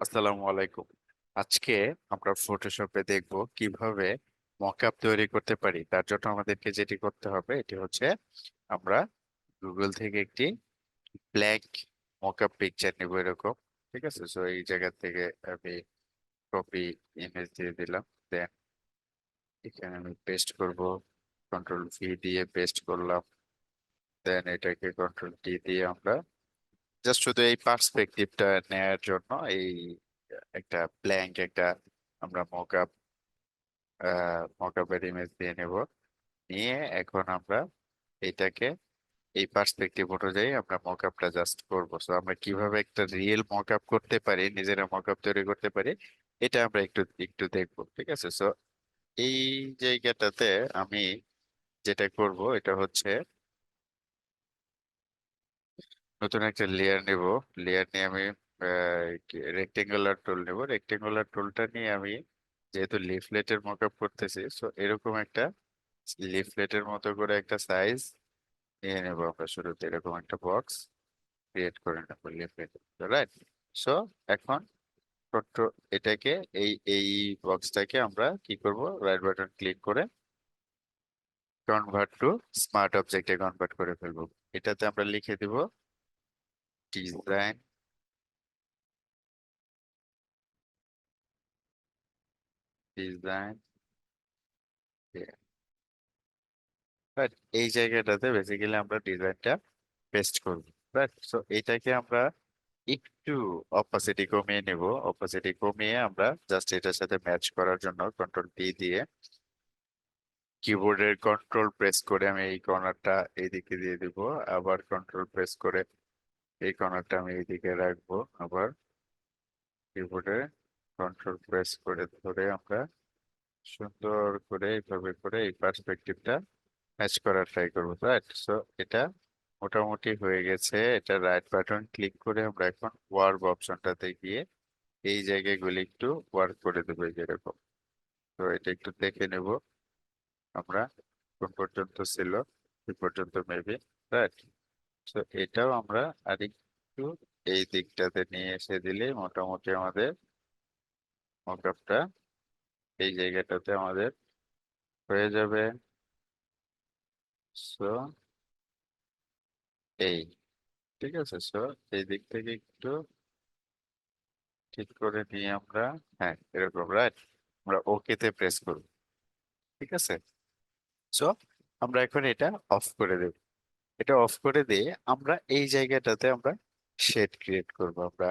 আসসালামু আলাইকুম। আজকে আমরা ফটোশপে দেখব কিভাবে মকআপ তৈরি করতে পারি। তার জন্য আমাদেরকে যেটি করতে হবে এটি হচ্ছে আমরা গুগল থেকে একটি ব্ল্যাঙ্ক মকআপ পিকচার নিব এরকম। ঠিক আছে, সো এই জায়গা থেকে আমি কপি ইমেজ দিয়ে দিলাম। দেন এখানে আমি পেস্ট করব, কন্ট্রোল ভি দিয়ে পেস্ট করলাম। দেন এটাকে কন্ট্রোল টি দিয়ে আমরা জাস্ট শুধু এই পার্সপেক্টিভটা নেয়ার জন্য এই একটা ব্ল্যাঙ্ক একটা আমরা মকআপের ইমেজ দিয়ে নেব। নিয়ে এখন আমরা এটাকে এই পার্সপেক্টিভ অনুযায়ী আমরা মকআপটা জাস্ট করব। সো আমরা কিভাবে একটা রিয়েল মকআপ করতে পারি, নিজেরা মকআপ তৈরি করতে পারি, এটা আমরা একটু একটু দেখবো। ঠিক আছে, সো এই জায়গাটাতে আমি যেটা করব এটা হচ্ছে নতুন একটা লেয়ার নেব। লেয়ার নিয়ে আমি রেক্টেঙ্গুলার টুল নেব। রেক্টেঙ্গুলার টুলটা নিয়ে আমি যেহেতু লিফলেটের মকআপ করতেছি, সো এরকম একটা লিফলেটের মতো করে একটা সাইজ নিয়ে নেবো। আমরা শুরুতে এরকম একটা বক্স ক্রিয়েট করে নেবো লিফলেট, রাইট? সো এখন কন্ট্রোল এটাকে এই এই বক্সটাকে আমরা কি করব, রাইট বাটন ক্লিক করে কনভার্ট টু স্মার্ট অবজেক্টে কনভার্ট করে ফেলবো। এটাতে আমরা লিখে দিব ডিজাইন, ডিজাইন। বাট এই জায়গাটাতে বেসিক্যালি আমরা ডিজাইনটা পেস্ট করব, রাইট? সো এইটাকে আমরা একটু অপাসিটি কমিয়ে নেব। অপাসিটি কমিয়ে আমরা জাস্ট এটার সাথে ম্যাচ করার জন্য কন্ট্রোল পি দিয়ে কিবোর্ডের কন্ট্রোল প্রেস করে আমি এই কর্নারটা এইদিকে দিয়ে দিব। আবার কন্ট্রোল প্রেস করে এই কর্নারটা আমি এইদিকে রাখবো। আবার কিবোর্ডে কন্ট্রোল প্রেস করে ধরে আমরা সুন্দর করে এইভাবে করে এই পার্সপেক্টিভটা ম্যাচ করার ট্রাই করবো, রাইট? সো এটা মোটামুটি হয়ে গেছে। এটা রাইট বাটন ক্লিক করে আমরা এখন ওয়ার্ক অপশনটাতে গিয়ে এই জায়গাগুলি একটু ওয়ার্ক করে দেবো যেরকম। তো এটা একটু দেখে নেব আমরা কোন পর্যন্ত ছিল, এই পর্যন্ত মেবি, রাইট? তো এটাও আমরা আরেকটু এই দিকটাতে নিয়ে এসে দিলে মোটামুটি আমাদের মকআপটা এই জায়গাটাতে আমাদের হয়ে যাবে। সো এই ঠিক আছে, সো এই দিক থেকে একটু ঠিক করে নিয়ে আমরা, হ্যাঁ এরকম, রাইট? আমরা ওকে তে প্রেস করব। ঠিক আছে, সো আমরা এখন এটা অফ করে দেব। এটা অফ করে দিয়ে আমরা এই জায়গাটাতে আমরা শেড ক্রিয়েট করব। আমরা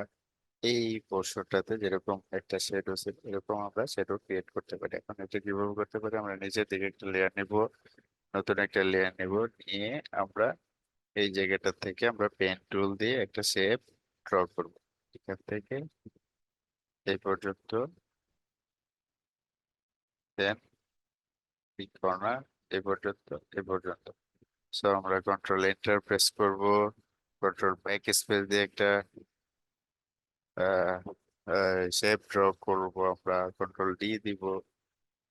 এই পোর্শনটাতে যেরকম একটা শেডো ছিল এরকম আমরা শেডো ক্রিয়েট করতে পারি। এখন এটা কিভাবে করতে পারি, আমরা নিচের দিকে একটা লেয়ার নেব, নতুন একটা লেয়ার নেব। নিয়ে আমরা এই জায়গাটা থেকে আমরা পেন টুল দিয়ে একটা শেপ ড্র করব। এখান থেকে এই পর্যন্ত, দেন এই কর্নার এই পর্যন্ত, এই পর্যন্ত। সো আমরা কন্ট্রোল এন্টার প্রেস করব, কন্ট্রোল ব্যাক স্পেস দিয়ে একটা শেপ ড্র করব। আমরা কন্ট্রোল ডি দিব।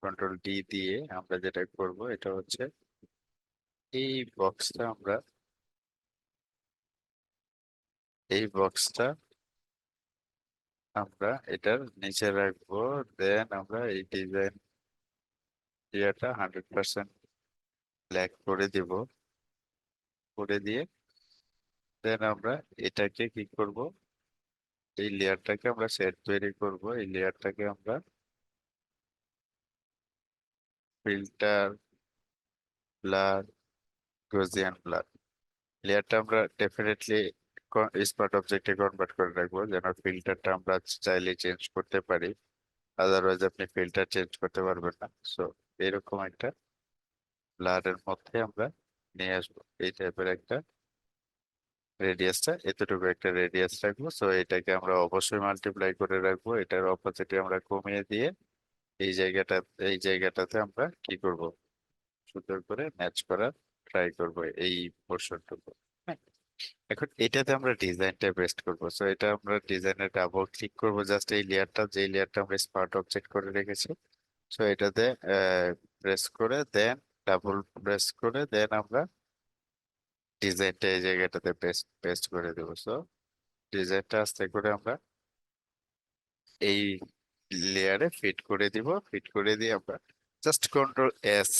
কন্ট্রোল ডি দিয়ে আমরা যেটা করব এটা হচ্ছে এই বক্সটা আমরা এই বক্সটা আমরা এটার নিচে রাখবো। দেন আমরা এই ডিজাইন এরিয়াটা 100% ব্ল্যাক করে দিব। করে দিয়ে দেন আমরা এটাকে কি করব, এই লেয়ারটাকে আমরা শেড তৈরি করব। এই লেয়ারটাকে আমরা ফিল্টার, ব্লার, গজিয়ান ব্লার, লেয়ারটা আমরা ডেফিনেটলি স্মার্ট অবজেক্টে কনভার্ট করে রাখবো, যেন ফিল্টারটা আমরা চাইলে চেঞ্জ করতে পারি। আদারওয়াইজ আপনি ফিল্টার চেঞ্জ করতে পারবেন না। সো এরকম একটা ব্লারের মধ্যে আমরা নিয়ে আসবো এই টাইপের একটা রেডিয়াসটা, এতটুকু একটা রেডিয়াস রাখবো। সো এটাকে আমরা অবশ্যই মাল্টিপ্লাই করে রাখবো। এটার অপোজিটে আমরা কমিয়ে দিয়ে এই জায়গাটা এই জায়গাটাতে আমরা কি করব, সুন্দর করে ম্যাচ করার ট্রাই করব এই পোর্শনটুকু। হ্যাঁ, এখন এটাতে আমরা ডিজাইনটা পেস্ট করব। সো এটা আমরা ডিজাইনে ডাবল ক্লিক করব, জাস্ট এই লেয়ারটা, যে লেয়ারটা আমরা স্মার্ট অবজেক্ট করে রেখেছি। সো এটাতে প্রেস করে দেন ডাবল প্রেস করে দেন আমরা ডিজাইনটা এই জায়গাটাতে পেস্ট পেস্ট করে দেবো। সো ডিজাইনটা আস্তে করে আমরা এই লেয়ারে ফিট করে দিব, ফিট করে দিয়ে আমরা জাস্ট কন্ট্রোল S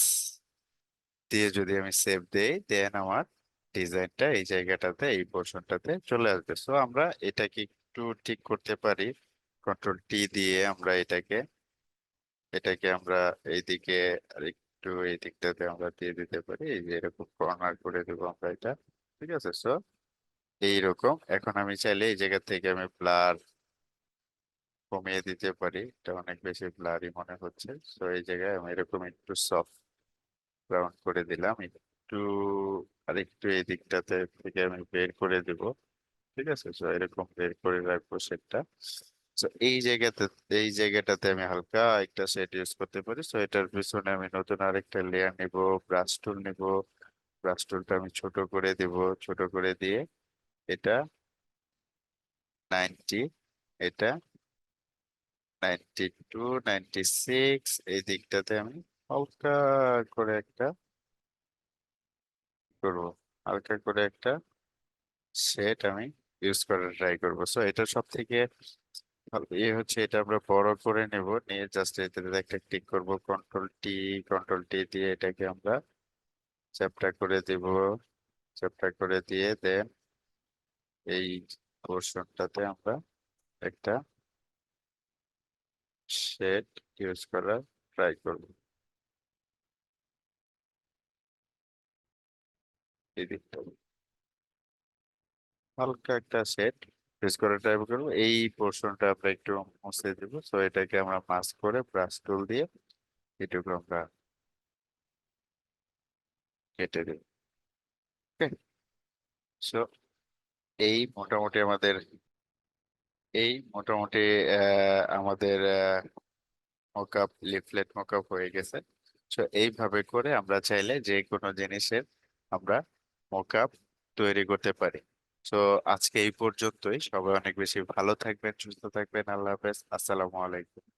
দিয়ে যদি আমি সেভ দেই, দেন আমার ডিজাইনটা এই জায়গাটাতে, এই পোর্শনটাতে চলে আসবে। সো আমরা এটাকে একটু ঠিক করতে পারি। কন্ট্রোল T দিয়ে আমরা এটাকে আমরা এইদিকে আর একটু এই দিকটাতে আমরা দিয়ে দিতে পারি, এই যে এরকম কর্নার করে দেবো আমরা এটা। ঠিক আছে, সো এইরকম। এখন আমি চাইলে এই জায়গা থেকে আমি ব্লার কমিয়ে দিতে পারি, এটা অনেক বেশি ব্লারি মনে হচ্ছে। সো এই জায়গায় আমি এরকম একটু সফট ব্রাউন করে দিলাম, একটু আরেকটু এই দিকটাতে থেকে আমি বের করে দিব। ঠিক আছে, তো এরকম বের করে রাখবো সেটটা। তো এই জায়গাটাতে আমি হালকা একটা শেড ইউজ করতে পারি। তো এটার পিছনে আমি নতুন আরেকটা লেয়ার নিব, ব্রাশ টুল নিব। ব্রাশ টুলটা আমি ছোট করে দিব, ছোট করে দিয়ে এটা 90, এটা 92, 96, এই দিকটাতে আমি হালকা করে একটা করব, হালকা করে একটা সেট আমি ইউজ করার ট্রাই করবো। সো এটা সব থেকে ভালো হচ্ছে, এটা আমরা বড় করে নেব, নিয়ে জাস্ট এটাতে একটা ক্লিক করব, কন্ট্রোল টি দিয়ে এটাকে আমরা চ্যাপ্টা করে দিব। চ্যাপ্টা করে দিয়ে দেন এই পোর্শনটাতে আমরা একটা শেড ইউজ করার ট্রাই করব এই দিকটা, হালকা একটা শেড ইউজ করার ট্রাই করবো। এই পোর্শনটা আমরা একটু মুছে দিব। সো এটাকে আমরা মাস্ক করে ব্রাশ টুল দিয়ে এটুকু আমরা কেটে দেব। ওকে, সো এই মোটামুটি আমাদের এই মোটামুটি আমাদের মকআপ, লিফলেট মকআপ হয়ে গেছে। তো এইভাবে করে আমরা চাইলে যে কোনো জিনিসের আমরা মকআপ তৈরি করতে পারি। তো আজকে এই পর্যন্তই। সবাই অনেক বেশি ভালো থাকবেন, সুস্থ থাকবেন। আল্লাহ হাফেজ, আসসালামু আলাইকুম।